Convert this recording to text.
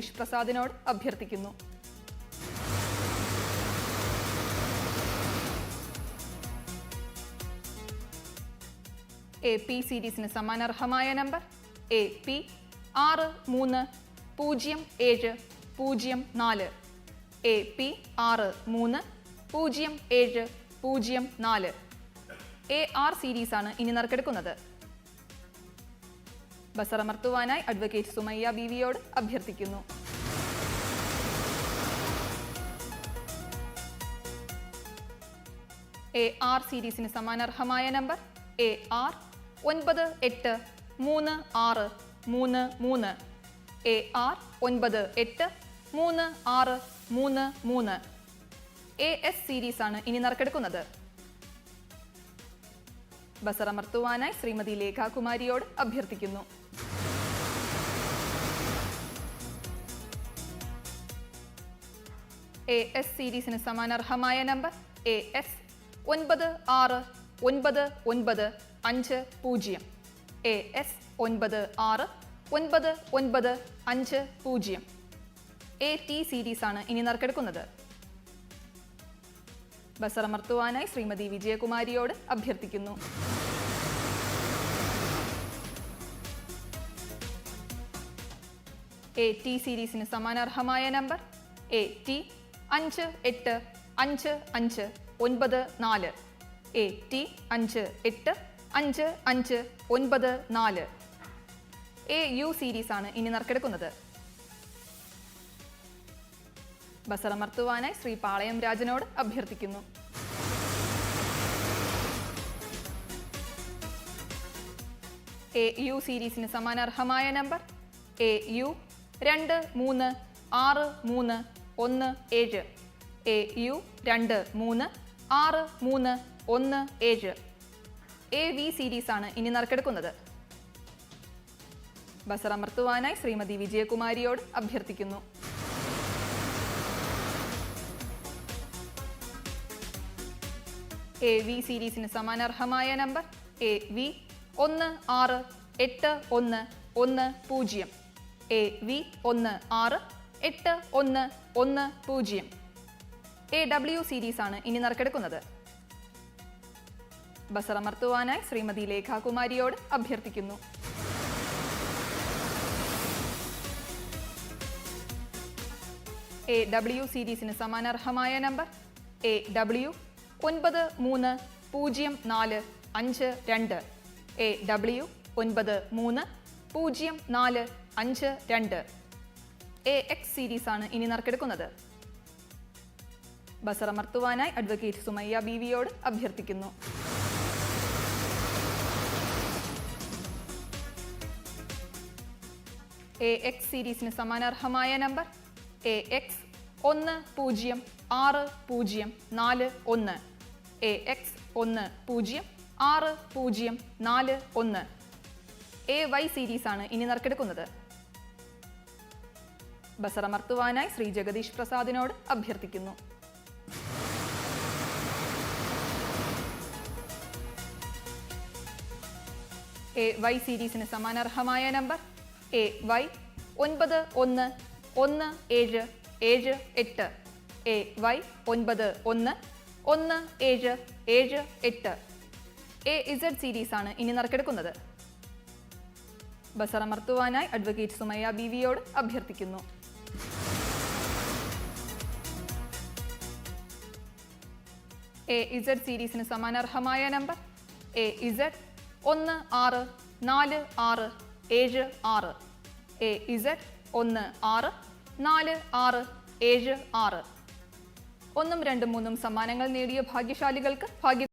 ജഗദീഷ് പ്രസാദിനോട് അഭ്യർത്ഥിക്കുന്നു. AP സീരീസിന് സമ്മാനാർഹമായ നമ്പർ AP 630704. AP 630704. AR സീരീസാണ് ഇനി നറുക്കെടുക്കുന്നത്. ബസറമർത്തുവാനായി അഡ്വക്കേറ്റ് സുമയ്യ ബീവിയോട് അഭ്യർത്ഥിക്കുന്നു. AR സീരീസിന് സമ്മാനാർഹമായ നമ്പർ AR 983633. AR 983633. AS സീരീസാണ് ഇനി നറുക്കെടുക്കുന്നത്. ബസറമർത്തുവാനായി ശ്രീമതി ലേഖാകുമാരിയോട് അഭ്യർത്ഥിക്കുന്നു. AS സീരീസിന് സമ്മാനാർഹമായ നമ്പർ AS 969950. AS 969950. AT സീരീസാണ് ഇനി നറുക്കെടുക്കുന്നത്. ബസറമർത്തുവാനായി ശ്രീമതി വിജയകുമാരിയോട് അഭ്യർത്ഥിക്കുന്നു. AT സീരീസിന് സമ്മാനാർഹമായ നമ്പർ AT 585594. AT 585594. AU സീരീസാണ് ഇനി നറുക്കെടുക്കുന്നത്. ബസറമർത്തുവാനായി ശ്രീ പാളയം രാജനോട് അഭ്യർത്ഥിക്കുന്നു. AU സീരീസിന് സമ്മാനാർഹമായ നമ്പർ AU 236317. AU 236317. AV സീരീസാണ് ഇനി നറുക്കെടുക്കുന്നത്. ബസറമർത്തുവാനായി ശ്രീമതി വിജയകുമാരിയോട് അഭ്യർത്ഥിക്കുന്നു. AV സീരീസിന് സമ്മാനാർഹമായ നമ്പർ AV 168110. AV 168110. AW സീരീസാണ് ഇനി നറുക്കെടുക്കുന്നത്. ബസറമർത്തുവാനായി ശ്രീമതി ലേഖാകുമാരിയോട് അഭ്യർത്ഥിക്കുന്നു. AW സീരീസിന് സമ്മാനാർഹമായ നമ്പർ AW 930452. AW 930452. AX സീരീസാണ് ഇനി നറുക്കെടുക്കുന്നത്. ബസറമർത്തുവാനായി അഡ്വക്കേറ്റ് സുമയ്യ ബീവിയോട് അഭ്യർത്ഥിക്കുന്നു. AX സീരീസിന് സമ്മാനാർഹമായ നമ്പർ AX 106041. AX 106041. AY സീരീസാണ് ഇനി നറുക്കെടുക്കുന്നത്. ബസറമർത്തുവാനായി ശ്രീ ജഗദീഷ് പ്രസാദിനോട് അഭ്യർത്ഥിക്കുന്നു. AY സീരീസിന് സമ്മാനാർഹമായ നമ്പർ AY 911778. AY 911778. AZ സീരീസാണ് ഇനി നറുക്കെടുക്കുന്നത്. ബസറമർത്തുവാനായി അഡ്വക്കേറ്റ് സുമയ്യ ബീവിയോട് അഭ്യർത്ഥിക്കുന്നു. AZ സീരീസിന് സമ്മാനാർഹമായ നമ്പർ AZ 164676. AZ 164676. 1, 2, 3 സമ്മാനങ്ങൾ നേടിയ ഭാഗ്യശാലികൾക്ക്